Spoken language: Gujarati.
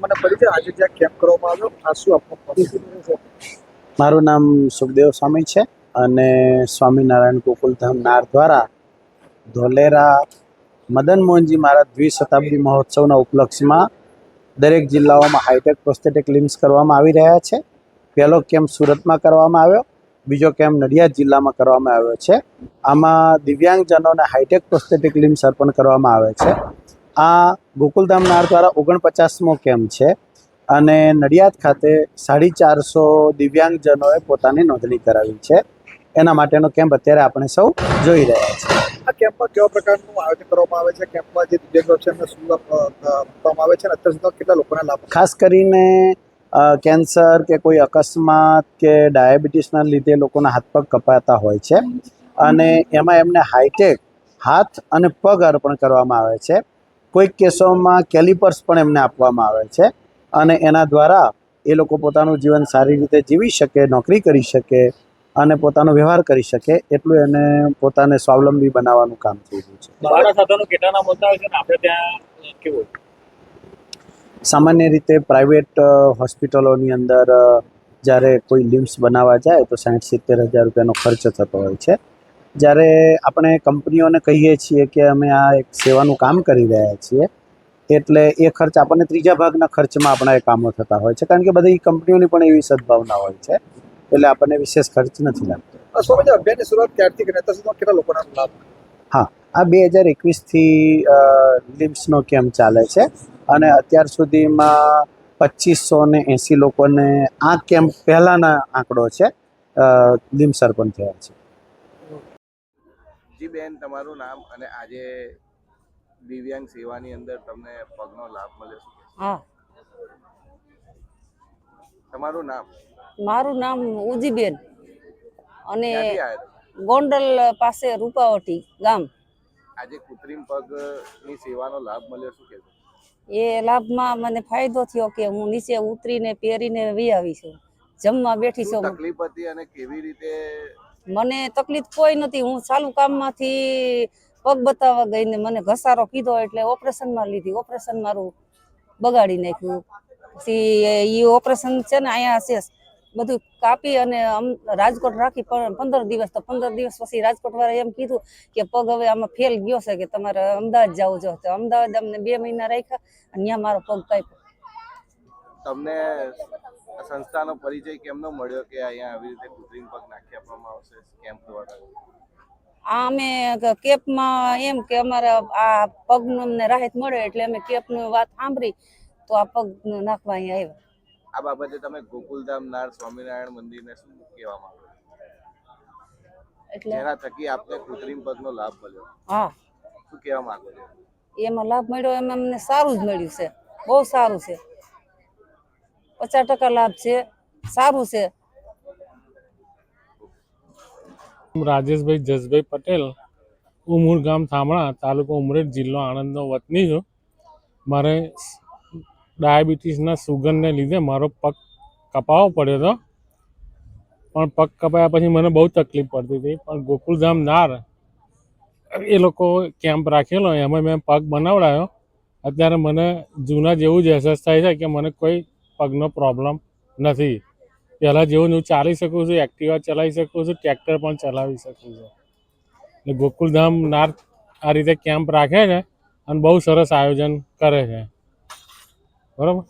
મને પરિચય આજે જ્યાં કેમ્પ કરવામાં આવ્યો આ શું આપનું? મારું નામ સુખદેવ સ્વામી છે અને સ્વામિનારાયણ ગોકુલધામ નાર દ્વારા ધોલેરા મદન મોહનજી મહારાજ દ્વિશતાબ્દી મહોત્સવના ઉપલક્ષમાં દરેક જિલ્લાઓમાં હાઈટેક પ્રોસ્થેટિક લિમ્સ કરવામાં આવી રહ્યા છે. પહેલો કેમ્પ સુરતમાં કરવામાં આવ્યો, બીજો કેમ્પ નડિયાદ જિલ્લામાં કરવામાં આવ્યો છે. આમાં દિવ્યાંગજનોને હાઈટેક પ્રોસ્થેટિક લિમ્સ અર્પણ કરવામાં આવે છે. આ ગોકુલધામ નાર દ્વારા 49મો કેમ્પ છે અને નડિયાદ ખાતે 450 દિવ્યાંગજનોએ પોતાની નોંધણી કરાવી છે. એના માટેનો કેમ્પ અત્યારે આપણે સૌ જોઈ રહ્યા છીએ. આ કેમ્પમાં કેવા પ્રકારનું આયોજન કરવામાં આવે છે? કેમ્પમાં જે દિવ્યાંગો છે એમને શું આપવામાં આવે છે અને અત્યાર સુધી કેટલા લોકોને લાભ? ખાસ કરીને કેન્સર કે કોઈ અકસ્માત કે ડાયાબિટીસના લીધે લોકોના હાથ પગ કપાતા હોય છે અને એમાં એમને હાઈટેક હાથ અને પગ અર્પણ કરવામાં આવે છે. કોઈક કેસોમાં કેલિપર્સ પણ એમને આપવામાં આવે છે અને એના દ્વારા એ લોકો પોતાનું જીવન સારી રીતે જીવી શકે, નોકરી કરી શકે અને પોતાનો વ્યવહાર કરી શકે એટલું એને પોતાને સ્વાવલંબી બનાવવાનું કામ થઈ રહ્યું છે. મારા સાધનો કેટલાના મળતા હોય છે ને આપણે ત્યાં કેવું? સામાન્ય રીતે પ્રાઇવેટ હોસ્પિટલોની અંદર જ્યારે કોઈ લિમ્સ બનાવવા જાય તો 60-70 હજાર રૂપિયાનો ખર્ચ થતો હોય છે. જ્યારે આપણે કંપનીઓને કહીએ છીએ કે અમે આ એક સેવાનું કામ કરી રહ્યા છીએ એટલે એ ખર્ચ આપણને ત્રીજા ભાગના ખર્ચમાં આપણા એ કામો થતા હોય છે, કારણ કે બધી કંપનીઓની પણ એવી સદભાવના હોય છે એટલે આપણને વિશેષ ખર્ચ નથી લાગતો. સ્વામીજી, અભિયાનની શરૂઆત ક્યારથી કરી અત્યાર સુધીમાં કેટલા લોકોના લાભ? હા, આ 2021થી લિમ્સનો કેમ્પ ચાલે છે અને અત્યાર સુધીમાં 2580 લોકોને આ કેમ્પ પહેલાંના આંકડો છે લિમ્સ અર્પણ થયા છે. જી બેન, તમારું નામ અને આજે દિવ્યાંગ સેવાની અંદર તમને પગનો લાભ મળ્યો છે? હા, તમારું નામ? મારું નામ ઉજીબેન અને ક્યાંથી આવ્યા હતા? ગોંડલ પાસે રૂપાવટી ગામ. આજે કૃત્રિમ પગની સેવાનો લાભ મળ્યો, શું કહેશો? એ લાભમાં મને ફાયદો થયો કે હું નીચે ઉતરીને પહેરીને વી આવી છું, જમવા બેઠી શું છું. તકલીફ હતી અને કેવી રીતે? મને તકલીફ કોઈ નથી. હું ચાલુ કામમાંથી પગ બતાવવા ગઈ ને મને ઘસારો કીધો એટલે ઓપરેશનમાં લીધી. ઓપરેશન મારું બગાડી નાખ્યું. પછી એ ઓપરેશન છે ને અહીંયા છે બધું કાપી અને રાજકોટ રાખી 15 દિવસ. તો 15 દિવસ પછી રાજકોટ વાળા એમ કીધું કે પગ હવે આમાં ફેલ ગયો છે કે તમારે અમદાવાદ જવું જો. તો અમદાવાદ અમને 2 મહિના રાખ્યા અને ત્યાં મારો પગ કાપ્યો. તમને સંસ્થાનો પરિચય કેમનો મળ્યો કે અહીંયા આવી રીતે કૃત્રિમ પગ નાખી આપવામાં આવશે કેમ્પ દ્વારા? આ અમે કેપમાં એમ કે અમારા આ પગનું અમને રાહત મળે એટલે અમે કેપની વાત સાંભળી તો આ પગ નાખવા અહીંયા આવ્યા. આ બાબતે તમે ગોકુલધામ નાર સ્વામિનારાયણ મંદિરને શું કહેવા માંગો? એટલે જેના થકી આપને કૃત્રિમ પગનો લાભ મળ્યો, હા, શું કહેવા માંગો છો? એમાં લાભ મળ્યો એમાં અમને સારું જ મળ્યું છે, બહુ સારું છે. 50% લાભ છે, સારું છે. રાજેશભાઈ જસભાઈ પટેલ, ઉમુર ગામ થામણા, તાલુકો ઉમરેઠ, જિલ્લો આણંદનો વતની છું. મારે ડાયાબિટીસના સુગરને લીધે મારો પગ કપાવવો પડ્યો હતો, પણ પગ કપાયા પછી મને બહુ તકલીફ પડતી હતી. પણ ગોકુલધામ નાર એ લોકો કેમ્પ રાખેલો, એમાં મેં પગ બનાવડાયો. અત્યારે મને જૂના જેવું જ અહેસાસ થાય છે કે મને કોઈ પગનો પ્રોબ્લેમ નથી. પહેલાં જેવું હું ચાલી શકું છું, એક્ટિવા ચલાવી શકું છું, ટ્રેક્ટર પણ ચલાવી શકું છું. એટલે ગોકુલધામ નાર આ રીતે કેમ્પ રાખે છે અને બહુ સરસ આયોજન કરે છે. બરાબર.